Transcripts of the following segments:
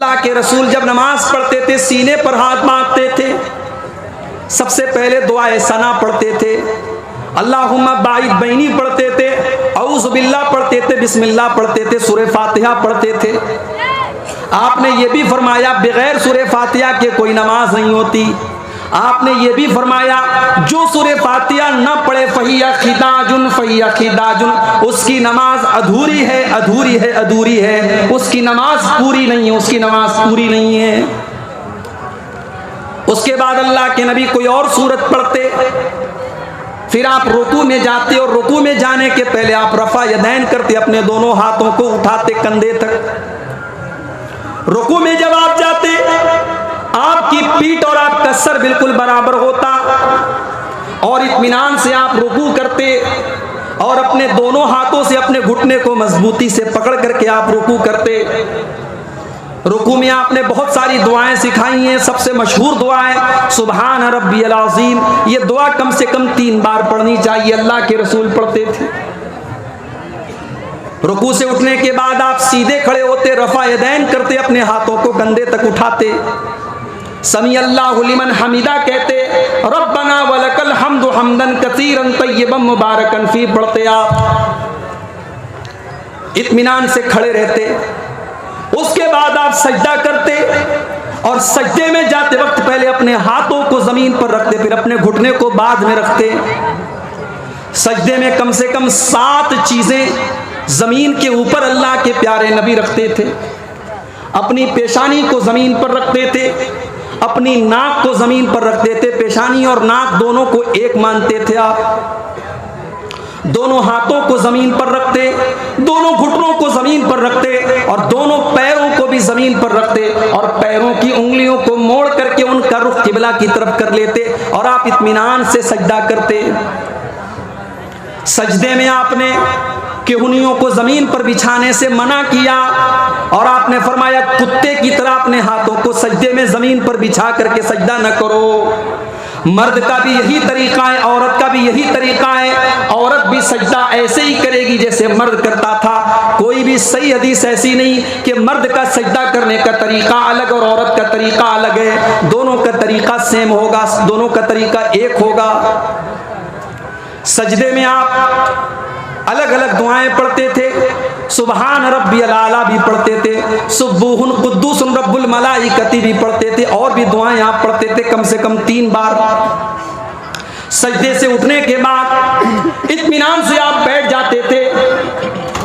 अल्लाह के रसूल जब नमाज पढ़ते थे सीने पर हाथ बांधते थे, सबसे पहले दुआए सना पढ़ते थे, अल्लाहुम्मा बाइद बैनी पढ़ते थे, औज़ु बिल्लाह पढ़ते थे, बिस्मिल्लाह पढ़ते थे, सूरह फातिहा पढ़ते थे। आपने ये भी फरमाया बगैर सूरह फातिहा के कोई नमाज नहीं होती। आपने ये भी फरमाया जो सूरह फातिहा न पढ़े फहिया खिदाजुन फहिया खिदाजुन, उसकी नमाज अधूरी है, अधूरी है, अधूरी है, उसकी नमाज पूरी नहीं है, उसकी नमाज पूरी नहीं है। उसके बाद अल्लाह के नबी कोई और सूरत पढ़ते, फिर आप रुकू में जाते और रुकू में जाने के पहले आप रफा यदैन करते, अपने दोनों हाथों को उठाते कंधे तक। रुकू में जब आप जाते आपकी पीठ और आपका सर बिल्कुल बराबर होता और इत्मीनान से आप रुकू करते और अपने दोनों हाथों से अपने घुटने को मजबूती से पकड़ करके आप रुकू करते। रुकू में आपने बहुत सारी दुआएं सिखाई हैं। सबसे मशहूर दुआ है सुभान रब्बियल अज़ीम। ये दुआ कम से कम 3 बार पढ़नी चाहिए, अल्लाह के रसूल पढ़ते थे। रुकू से उठने के बाद आप सीधे खड़े होते, रफा यदैन करते, अपने हाथों को कंधे तक उठाते, समी अल्लाहु लिमन हमीदा कहते, रब्बना वलकल हम्दु हम्दन कसीरन तय्यबन मुबारकन फी पढ़ते आप इत्मीनान से खड़े रहते। उसके बाद आप सजदा करते और सजदे में जाते वक्त पहले अपने हाथों को जमीन पर रखते, फिर अपने घुटने को बाद में रखते। सजदे में कम से कम 7 चीजें जमीन के ऊपर अल्लाह के प्यारे नबी रखते थे। अपनी पेशानी को जमीन पर रखते थे, अपनी नाक को जमीन पर रखते थे, पेशानी और नाक दोनों को एक मानते थे आप। दोनों हाथों को जमीन पर रखते, दोनों घुटनों को जमीन पर रखते और दोनों पैरों को भी जमीन पर रखते और पैरों की उंगलियों को मोड़ करके उनका रुख किबला की तरफ कर लेते और आप इत्मीनान से सजदा करते। सजदे में आपने केहुनियों को जमीन पर बिछाने से मना किया और आपने फरमाया कुत्ते की तरह अपने हाथों को सजदे में जमीन पर बिछा करके सजदा न करो। मर्द का भी यही तरीका है, औरत का भी यही तरीका है। औरत भी सजदा ऐसे ही करेगी जैसे मर्द करता था। कोई भी सही हदीस ऐसी नहीं कि मर्द का सजदा करने का तरीका अलग और औरत का तरीका अलग है। दोनों का तरीका सेम होगा, दोनों का तरीका एक होगा। सजदे में आप अलग अलग दुआएं पढ़ते थे। सुभान रब्बियल आला भी पढ़ते थे, सुब्बुहुन कुद्दूसुन रब्बुल मलाइकती भी पढ़ते थे और भी दुआएं आप पढ़ते थे कम से कम 3 बार। सजदे से उठने के बाद इत्मीनान से आप बैठ जाते थे।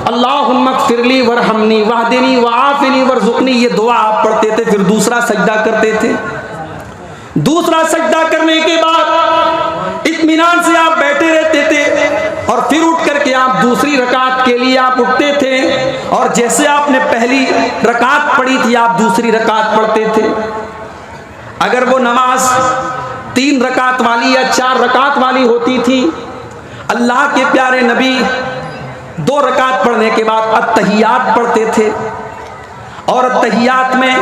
अल्लाहुम्मा ग़फ़िरली वरहमनी वहदिनी वआफ़िनी वरज़ुक़नी, ये दुआ आप पढ़ते थे। फिर दूसरा सजदा करते थे। दूसरा सजदा करने के बाद इत्मीनान से आप बैठे रहते थे और फिर उठ करके आप दूसरी रकात के लिए आप उठते थे और जैसे आपने पहली रकात पढ़ी थी आप दूसरी रकात पढ़ते थे। अगर वो नमाज 3 रकात वाली या 4 रकात वाली होती थी, अल्लाह के प्यारे नबी 2 रकात पढ़ने के बाद अत्तहियात पढ़ते थे। और अत्तहियात में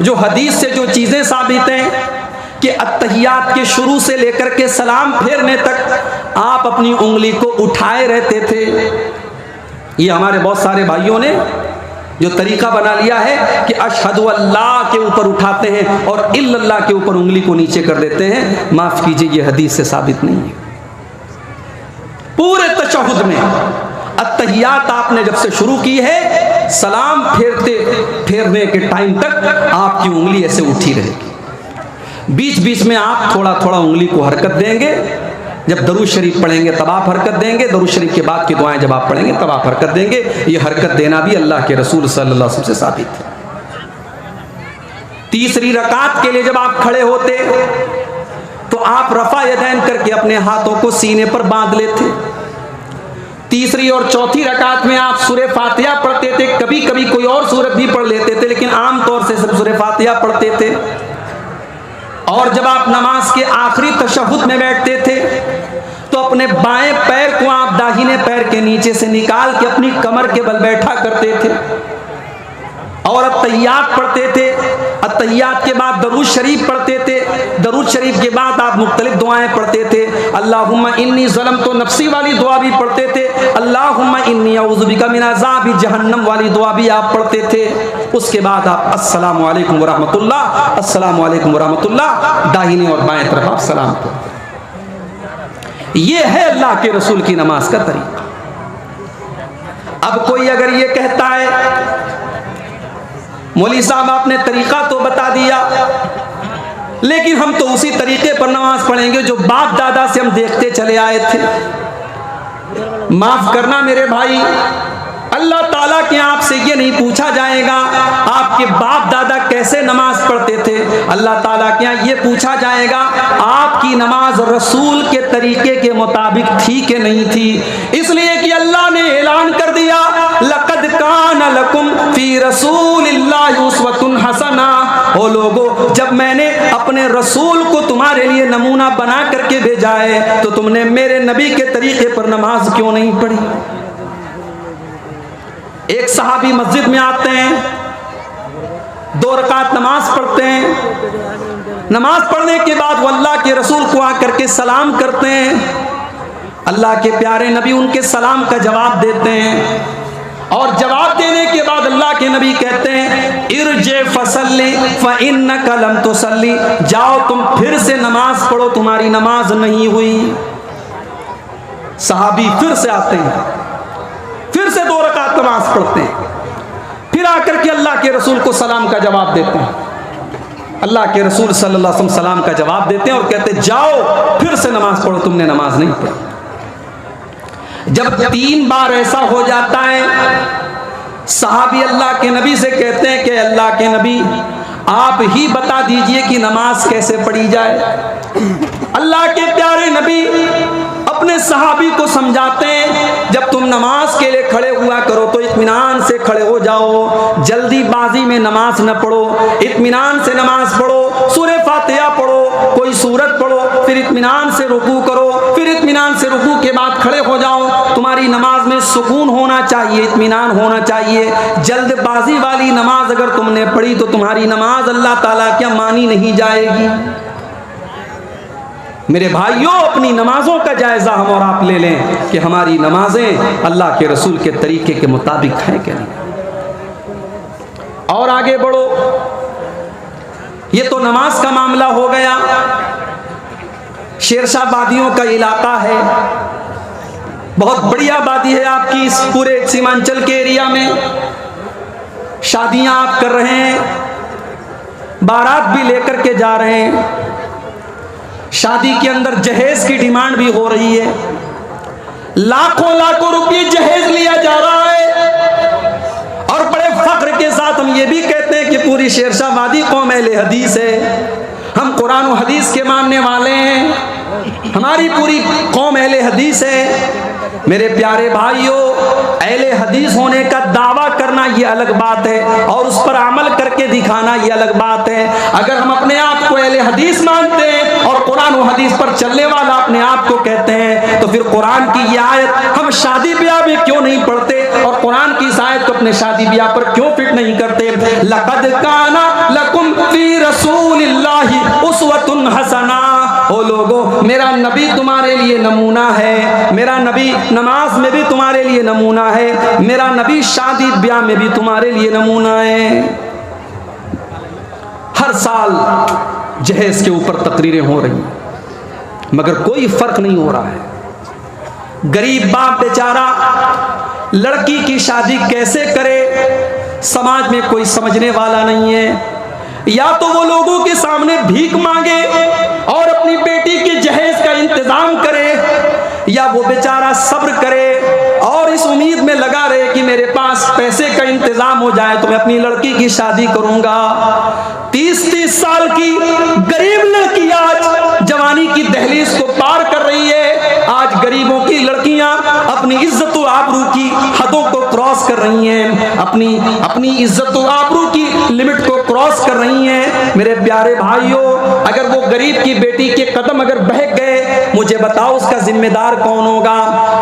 जो हदीस से जो चीजें साबित हैं कि अत्तहियात के शुरू से लेकर के सलाम फेरने तक आप अपनी उंगली को उठाए रहते थे। ये हमारे बहुत सारे भाइयों ने जो तरीका बना लिया है कि अशहदु अल्लाह के ऊपर उठाते हैं और इल्लल्लाह के ऊपर उंगली को नीचे कर देते हैं। माफ कीजिए, ये हदीस से साबित नहीं है। पूरे तशहुद में अत्तहियात आपने जब से शुरू की है, सलाम फेरने के टाइम तक आपकी उंगली ऐसे उठी रहेगी। बीच बीच में आप थोड़ा थोड़ा उंगली को हरकत देंगे। जब दरूद शरीफ पढ़ेंगे तब आप हरकत देंगे, दरूद शरीफ के बाद की दुआएं जब आप पढ़ेंगे तब आप हरकत देंगे। ये हरकत देना भी अल्लाह के रसूल सल्लल्लाहु अलैहि वसल्लम से साबित है। तीसरी रकात के लिए जब आप खड़े होते तो आप रफा यदैन करके अपने हाथों को सीने पर बांध लेते। तीसरी और चौथी रकात में आप सूरह फातिहा पढ़ते थे, कभी कभी कोई और सूरत भी पढ़ लेते थे, लेकिन आमतौर से सब सूरह फातिहा पढ़ते थे। और जब आप नमाज के आखिरी तशहुद में बैठते थे तो अपने बाएं पैर को आप दाहिने पैर के नीचे से निकाल के अपनी कमर के बल बैठा करते थे और अत्तहियात पढ़ते थे। अत्तहियात के बाद दरूद शरीफ पढ़ते थे, दरूद शरीफ के बाद आप मुख्तलिफ दुआएं पढ़ते थे। अल्लाहुम्मा इन्नी ज़लमतु नफ्सी वाली दुआ भी पढ़ते थे, अल्लाहुम्मा इन्नी अऊज़ु बिका मिन अज़ाबि जहन्नम वाली दुआ भी आप पढ़ते थे। उसके बाद आप अस्सलामु अलैकुम व रहमतुल्लाह, अस्सलामु अलैकुम व रहमतुल्लाह, दाहिनी और बाएं तरफ आप सलाम पढ़ते। ये है अल्लाह के रसूल की नमाज का तरीका। अब कोई अगर ये कहता है मौलवी साहब आपने तरीका तो बता दिया, लेकिन हम तो उसी तरीके पर नमाज पढ़ेंगे जो बाप दादा से हम देखते चले आए थे। माफ करना मेरे भाई, अल्लाह ताला के आपसे ये नहीं पूछा जाएगा आपके बाप दादा कैसे नमाज पढ़ते थे। अल्लाह ताला के यहाँ ये पूछा जाएगा आपकी नमाज रसूल के तरीके के मुताबिक थी कि नहीं थी। इसलिए कि अल्लाह ने ऐलान कर दिया, लक़द कान लकुम फी रसूलिल्लाहि उस्वतुन हसना। ओ लोगो, जब मैंने अपने रसूल को तुम्हारे लिए नमूना बना करके भेजा है तो तुमने मेरे नबी के तरीके पर नमाज क्यों नहीं पढ़ी। एक सहाबी मस्जिद में आते हैं, 2 रकात नमाज पढ़ते हैं, नमाज पढ़ने के बाद वो अल्लाह के रसूल को आकर के सलाम करते हैं। अल्लाह के प्यारे नबी उनके सलाम का जवाब देते हैं और जवाब देने के बाद अल्लाह के नबी कहते हैं, इरजे फसल्ली फइन्नका लम तुसल्ली, जाओ तुम फिर से नमाज पढ़ो, तुम्हारी नमाज नहीं हुई। सहाबी फिर से आते हैं, फिर से 2 रकात नमाज पढ़ते हैं, फिर आकर के अल्लाह के रसूल को सलाम का जवाब देते हैं। अल्लाह के रसूल सल्लल्लाहु अलैहि वसल्लम सलाम का जवाब देते हैं और कहते हैं, जाओ फिर से नमाज पढ़ो, तुमने नमाज नहीं पढ़ी। जब 3 बार ऐसा हो जाता है, सहाबी अल्लाह के नबी से कहते हैं कि अल्लाह के नबी आप ही बता दीजिए कि नमाज कैसे पढ़ी जाए। अल्लाह के प्यारे नबी अपने सहाबी को समझाते हैं, जब तुम नमाज के लिए खड़े हुआ करो तो इत्मीनान से खड़े हो जाओ, जल्दीबाजी में नमाज न पढ़ो, इत्मीनान से नमाज पढ़ो, सूरह फातिहा पढ़ो, कोई सूरत पढ़ो, फिर इत्मीनान से रुकू करो, फिर इत्मीनान से रुकू के बाद खड़े हो जाओ। तुम्हारी नमाज में सुकून होना चाहिए, इत्मीनान होना चाहिए। जल्दबाजी वाली नमाज अगर तुमने पढ़ी तो तुम्हारी नमाज अल्लाह ताला क्या मानी नहीं जाएगी। मेरे भाइयों, अपनी नमाजों का जायजा हम और आप ले लें कि हमारी नमाजें अल्लाह के रसूल के तरीके के मुताबिक हैं क्या नहीं। और आगे बढ़ो, ये तो नमाज का मामला हो गया। शेरशाह वादियों का इलाका है, बहुत बड़ी आबादी है आपकी इस पूरे सीमांचल के एरिया में। शादियां आप कर रहे हैं, बारात भी लेकर के जा रहे हैं, शादी के अंदर जहेज की डिमांड भी हो रही है, लाखों लाखों रुपए जहेज लिया जा रहा है। और बड़े फख्र के साथ हम ये भी कहते हैं कि पूरी शेरशाह वादी कौम अहले हदीस है, हम कुरान और हदीस के मानने वाले हैं, हमारी पूरी कौम अहले हदीस है। मेरे प्यारे भाइयों, अहले हदीस होने का दावा करना ये अलग बात है और उस पर अमल करके दिखाना ये अलग बात है। अगर हम अपने आप को अहले हदीस मानते हैं और कुरान और हदीस पर चलने वाला अपने आप को कहते हैं, तो फिर कुरान की ये आयत हम शादी ब्याह में क्यों नहीं पढ़ते और कुरान की इस आयत को अपने शादी ब्याह पर क्यों फिट नहीं करते। लक़द काना लकुम फी रसूलिल्लाहि उस्वतुन हसना। ओ लोगो, मेरा नबी तुम्हारे लिए नमूना है, मेरा नबी नमाज में भी तुम्हारे लिए नमूना है, मेरा नबी शादी ब्याह में भी तुम्हारे लिए नमूना है। हर साल जहेज के ऊपर तकरीरें हो रही मगर कोई फर्क नहीं हो रहा है। गरीब बाप बेचारा लड़की की शादी कैसे करे, समाज में कोई समझने वाला नहीं है। या तो वो लोगों के सामने भीख मांगे और अपनी बेटी के जहेज का इंतजाम करे, या वो बेचारा सब्र करे और इस उम्मीद में लगा रहे कि मेरे पास पैसे का इंतजाम हो जाए तो मैं अपनी लड़की की शादी करूंगा। 30-30 साल की गरीब लड़की आज जवानी की दहलीज को पार कर रही है। आज गरीबों की लड़कियां अपनी इज्जत और आबरू की हदों को क्रॉस कर रही हैं, अपनी इज्जत और आबरू की लिमिट को क्रॉस कर रही हैं। मेरे प्यारे भाइयों, अगर वो गरीब की बेटी के कदम अगर बहक गए, मुझे बताओ उसका जिम्मेदार कौन होगा?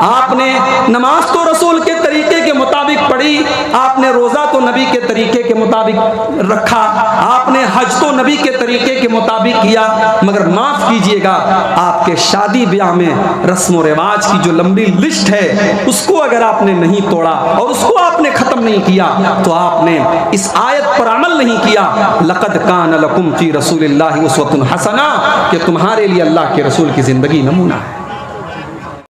आपने नमाज तो रसूल के तरीके के मुताबिक पढ़ी, आपने रोजा तो नबी के तरीके के मुताबिक रखा, आपने हज तो नबी के तरीके के मुताबिक किया, मगर माफ कीजिएगा, आपके शादी ब्याह में रस्म और रिवाज की जो लंबी लिस्ट है उसको अगर आपने नहीं तोड़ा और उसको आपने खत्म नहीं किया तो आपने इस आयत पर अमल नहीं किया, लक़द कान लकुम फी रसूलिल्लाहि उस्वतुन हसना, कि तुम्हारे लिए अल्लाह के रसूल की जिंदगी नमूना है।